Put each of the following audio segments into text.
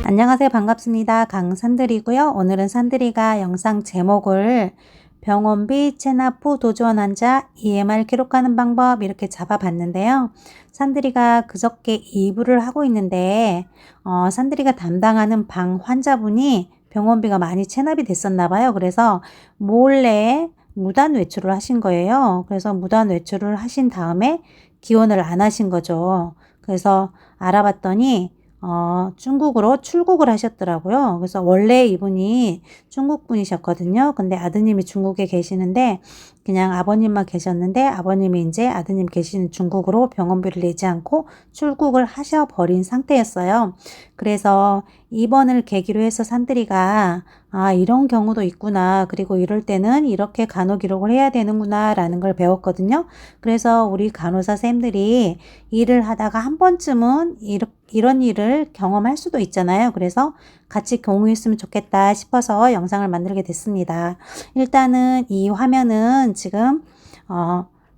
안녕하세요. 반갑습니다. 강산들이고요. 오늘은 산들이가 영상 제목을 병원비 체납 후 도주원 환자 EMR 기록하는 방법 이렇게 잡아봤는데요. 산들이가 그저께 이부를 하고 있는데 산들이가 담당하는 방 환자분이 병원비가 많이 체납이 됐었나 봐요. 그래서 몰래 무단 외출을 하신 거예요. 그래서 무단 외출을 하신 다음에 기원을 안 하신 거죠. 그래서 알아봤더니 중국으로 출국을 하셨더라고요. 그래서 원래 이분이 중국 분이셨거든요. 근데 아드님이 중국에 계시는데 그냥 아버님만 계셨는데 아버님이 이제 아드님 계시는 중국으로 병원비를 내지 않고 출국을 하셔버린 상태였어요. 그래서 입원을 계기로 해서 산들이가 이런 경우도 있구나. 그리고 이럴 때는 이렇게 간호 기록을 해야 되는구나 라는 걸 배웠거든요. 그래서 우리 간호사 쌤들이 일을 하다가 한 번쯤은 이런 일을 경험할 수도 있잖아요. 그래서 같이 공유했으면 좋겠다 싶어서 영상을 만들게 됐습니다. 일단은 이 화면은 지금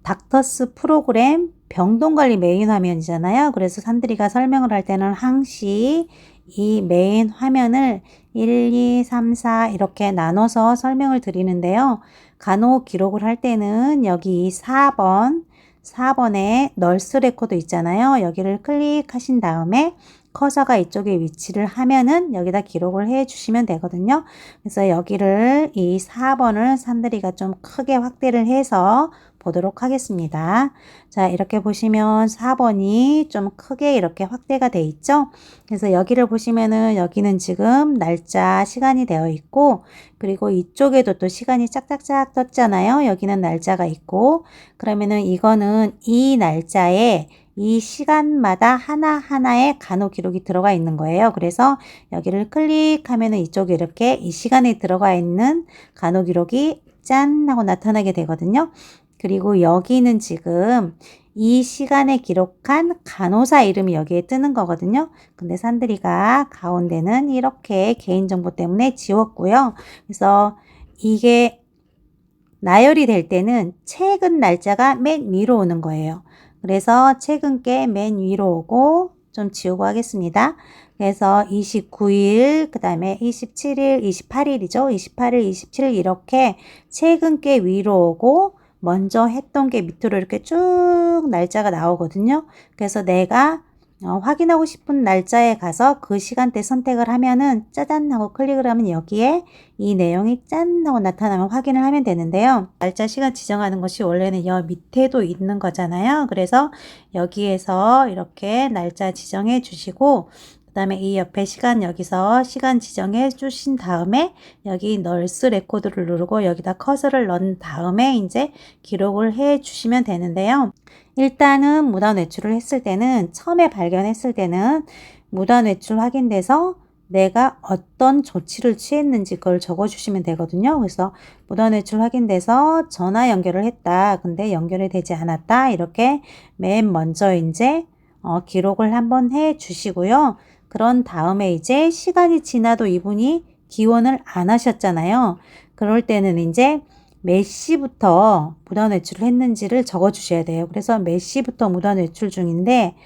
닥터스 프로그램 병동관리 메인 화면이잖아요. 그래서 산들이가 설명을 할 때는 항시 이 메인 화면을 1, 2, 3, 4 이렇게 나눠서 설명을 드리는데요. 간호 기록을 할 때는 여기 4번에 널스 레코드 있잖아요. 여기를 클릭하신 다음에 커서가 이쪽에 위치를 하면은 여기다 기록을 해 주시면 되거든요. 그래서 여기를 이 4번을 산들이가 좀 크게 확대를 해서 보도록 하겠습니다. 자, 이렇게 보시면 4번이 좀 크게 이렇게 확대가 돼 있죠. 그래서 여기를 보시면은 여기는 지금 날짜 시간이 되어 있고 그리고 이쪽에도 또 시간이 짝짝짝 떴잖아요. 여기는 날짜가 있고 그러면은 이거는 이 날짜에 이 시간마다 하나하나의 간호 기록이 들어가 있는 거예요. 그래서 여기를 클릭하면은 이쪽에 이렇게 이 시간에 들어가 있는 간호 기록이 짠 하고 나타나게 되거든요. 그리고 여기는 지금 이 시간에 기록한 간호사 이름이 여기에 뜨는 거거든요. 근데 산들이가 가운데는 이렇게 개인정보 때문에 지웠고요. 그래서 이게 나열이 될 때는 최근 날짜가 맨 위로 오는 거예요. 그래서 최근 게 맨 위로 오고 좀 지우고 하겠습니다. 그래서 29일, 그 다음에 27일, 28일이죠. 28일, 27일 이렇게 최근 게 위로 오고 먼저 했던 게 밑으로 이렇게 쭉 날짜가 나오거든요. 그래서 내가 확인하고 싶은 날짜에 가서 그 시간대 선택을 하면은 짜잔 하고 클릭을 하면 여기에 이 내용이 짠 하고 나타나면 확인을 하면 되는데요. 날짜 시간 지정하는 것이 원래는 여 밑에도 있는 거잖아요. 그래서 여기에서 이렇게 날짜 지정해 주시고 그 다음에 이 옆에 시간 여기서 시간 지정해 주신 다음에 여기 널스 레코드를 누르고 여기다 커서를 넣은 다음에 이제 기록을 해 주시면 되는데요. 일단은 무단 외출을 했을 때는 처음에 발견했을 때는 무단 외출 확인돼서 내가 어떤 조치를 취했는지 그걸 적어주시면 되거든요. 그래서 무단 외출 확인돼서 전화 연결을 했다. 근데 연결이 되지 않았다. 이렇게 맨 먼저 이제 기록을 한번 해 주시고요. 그런 다음에 이제 시간이 지나도 이분이 기원을 안 하셨잖아요. 그럴 때는 이제 몇 시부터 무단 외출을 했는지를 적어 주셔야 돼요. 그래서 몇 시부터 무단 외출 중인데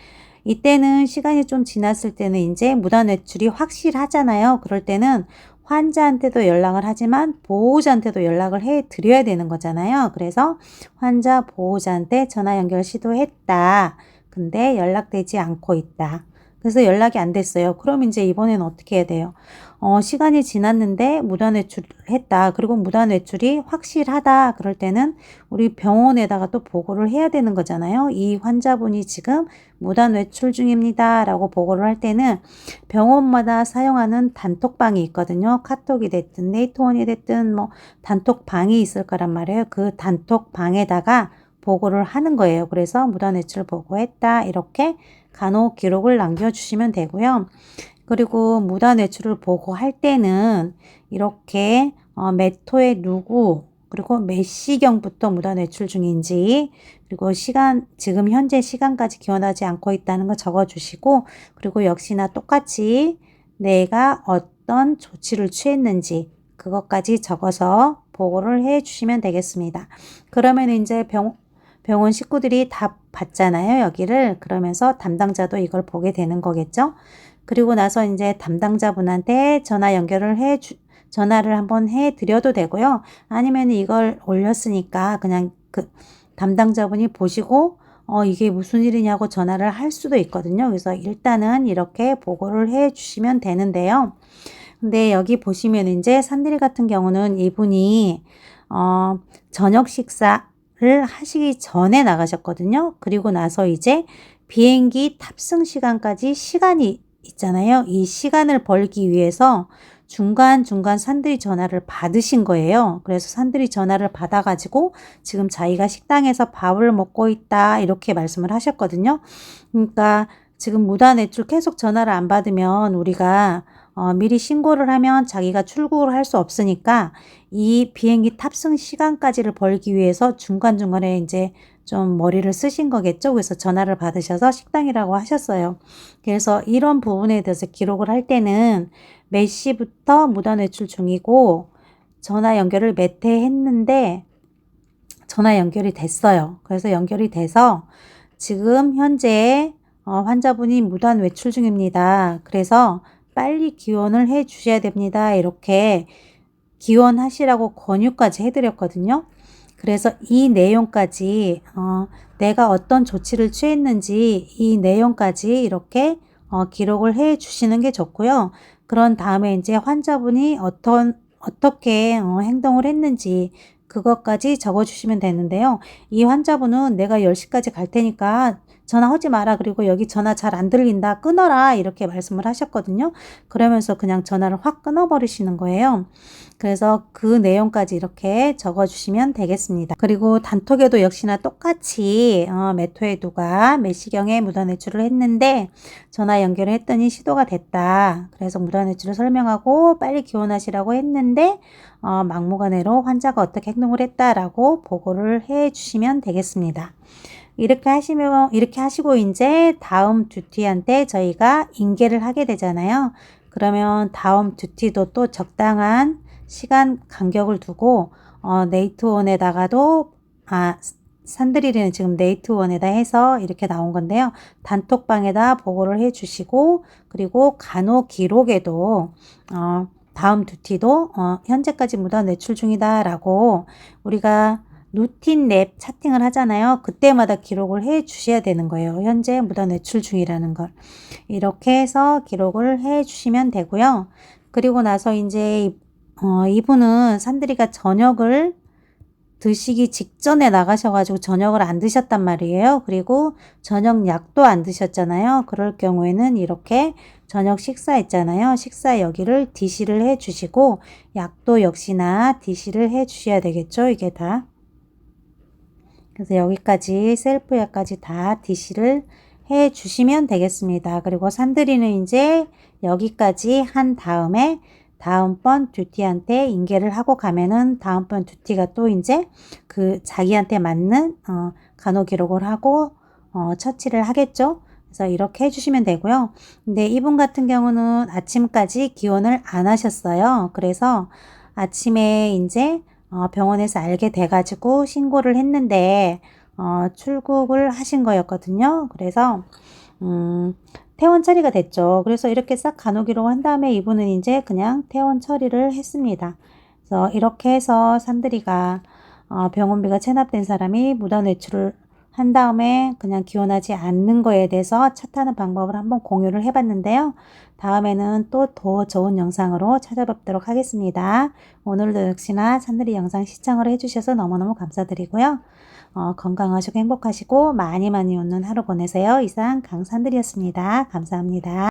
이때는 시간이 좀 지났을 때는 이제 무단 외출이 확실하잖아요. 그럴 때는 환자한테도 연락을 하지만 보호자한테도 연락을 해 드려야 되는 거잖아요. 그래서 환자 보호자한테 전화 연결 시도했다. 근데 연락되지 않고 있다. 그래서 연락이 안 됐어요. 그럼 이제 이번에는 어떻게 해야 돼요? 시간이 지났는데 무단 외출을 했다. 그리고 무단 외출이 확실하다. 그럴 때는 우리 병원에다가 또 보고를 해야 되는 거잖아요. 이 환자분이 지금 무단 외출 중입니다. 라고 보고를 할 때는 병원마다 사용하는 단톡방이 있거든요. 카톡이 됐든 네이트원이 됐든 뭐 단톡방이 있을 거란 말이에요. 그 단톡방에다가 보고를 하는 거예요. 그래서 무단 외출 보고했다. 이렇게 간호 기록을 남겨주시면 되고요. 그리고 무단 외출을 보고할 때는 이렇게 몇 호에 누구 그리고 몇 시경부터 무단 외출 중인지 그리고 시간 지금 현재 시간까지 기원하지 않고 있다는 거 적어주시고 그리고 역시나 똑같이 내가 어떤 조치를 취했는지 그것까지 적어서 보고를 해 주시면 되겠습니다. 그러면 이제 병원 식구들이 다 봤잖아요. 여기를. 그러면서 담당자도 이걸 보게 되는 거겠죠. 그리고 나서 이제 담당자분한테 전화를 한번 해 드려도 되고요. 아니면 이걸 올렸으니까 그냥 그 담당자분이 보시고 이게 무슨 일이냐고 전화를 할 수도 있거든요. 그래서 일단은 이렇게 보고를 해 주시면 되는데요. 근데 여기 보시면 이제 산들이 같은 경우는 이분이 저녁 식사를 하시기 전에 나가셨거든요. 그리고 나서 이제 비행기 탑승 시간까지 시간이 있잖아요. 이 시간을 벌기 위해서 중간중간 산들이 전화를 받으신 거예요. 그래서 산들이 전화를 받아가지고 지금 자기가 식당에서 밥을 먹고 있다 이렇게 말씀을 하셨거든요. 그러니까 지금 무단외출 계속 전화를 안 받으면 우리가 미리 신고를 하면 자기가 출국을 할 수 없으니까 이 비행기 탑승 시간까지를 벌기 위해서 중간중간에 이제 좀 머리를 쓰신 거겠죠. 그래서 전화를 받으셔서 식당이라고 하셨어요. 그래서 이런 부분에 대해서 기록을 할 때는 몇 시부터 무단 외출 중이고 전화 연결을 몇 회 했는데 전화 연결이 됐어요. 그래서 연결이 돼서 지금 현재 환자분이 무단 외출 중입니다. 그래서 빨리 기원을 해 주셔야 됩니다. 이렇게 기원하시라고 권유까지 해드렸거든요. 그래서 이 내용까지 내가 어떤 조치를 취했는지 이 내용까지 이렇게 기록을 해 주시는 게 좋고요. 그런 다음에 이제 환자분이 어떻게 행동을 했는지 그것까지 적어 주시면 되는데요. 이 환자분은 내가 10시까지 갈 테니까 전화하지 마라. 그리고 여기 전화 잘 안 들린다. 끊어라. 이렇게 말씀을 하셨거든요. 그러면서 그냥 전화를 확 끊어버리시는 거예요. 그래서 그 내용까지 이렇게 적어주시면 되겠습니다. 그리고 단톡에도 역시나 똑같이 몇 호에 누가 몇 시경에 무단 외출을 했는데 전화 연결을 했더니 시도가 됐다. 그래서 무단 외출을 설명하고 빨리 기원하시라고 했는데 막무가내로 환자가 어떻게 행동을 했다라고 보고를 해 주시면 되겠습니다. 이렇게 하시고 이제 다음 듀티한테 저희가 인계를 하게 되잖아요. 그러면 다음 듀티도 또 적당한 시간 간격을 두고 네이트원에다가도 산드리는 지금 네이트원에다 해서 이렇게 나온 건데요. 단톡방에다 보고를 해 주시고 그리고 간호 기록에도 다음 듀티도 현재까지 무단 외출 중이다 라고 우리가 루틴 랩 차팅을 하잖아요. 그때마다 기록을 해 주셔야 되는 거예요. 현재 무단 외출 중이라는 걸. 이렇게 해서 기록을 해 주시면 되고요. 그리고 나서 이제 이분은 산드리가 저녁을 드시기 직전에 나가셔가지고 저녁을 안 드셨단 말이에요. 그리고 저녁 약도 안 드셨잖아요. 그럴 경우에는 이렇게 저녁 식사 있잖아요. 식사 여기를 DC를 해 주시고 약도 역시나 DC를 해 주셔야 되겠죠. 이게 다. 그래서 여기까지 셀프 약까지 다 DC를 해 주시면 되겠습니다. 그리고 산드리는 이제 여기까지 한 다음에 다음번 듀티한테 인계를 하고 가면은 다음번 듀티가 또 이제 그 자기한테 맞는 간호 기록을 하고 처치를 하겠죠. 그래서 이렇게 해주시면 되고요. 근데 이분 같은 경우는 아침까지 기원을 안 하셨어요. 그래서 아침에 이제 병원에서 알게 돼가지고 신고를 했는데 출국을 하신 거였거든요. 그래서 퇴원 처리가 됐죠. 그래서 이렇게 싹 간호기록 한 다음에 이분은 이제 그냥 퇴원 처리를 했습니다. 그래서 이렇게 해서 산들이가 병원비가 체납된 사람이 무단 외출을 한 다음에 그냥 기원하지 않는 거에 대해서 차 타는 방법을 한번 공유를 해봤는데요. 다음에는 또 더 좋은 영상으로 찾아뵙도록 하겠습니다. 오늘도 역시나 산들이 영상 시청을 해주셔서 너무너무 감사드리고요. 건강하시고 행복하시고 많이 웃는 하루 보내세요. 이상 강산들이었습니다. 감사합니다.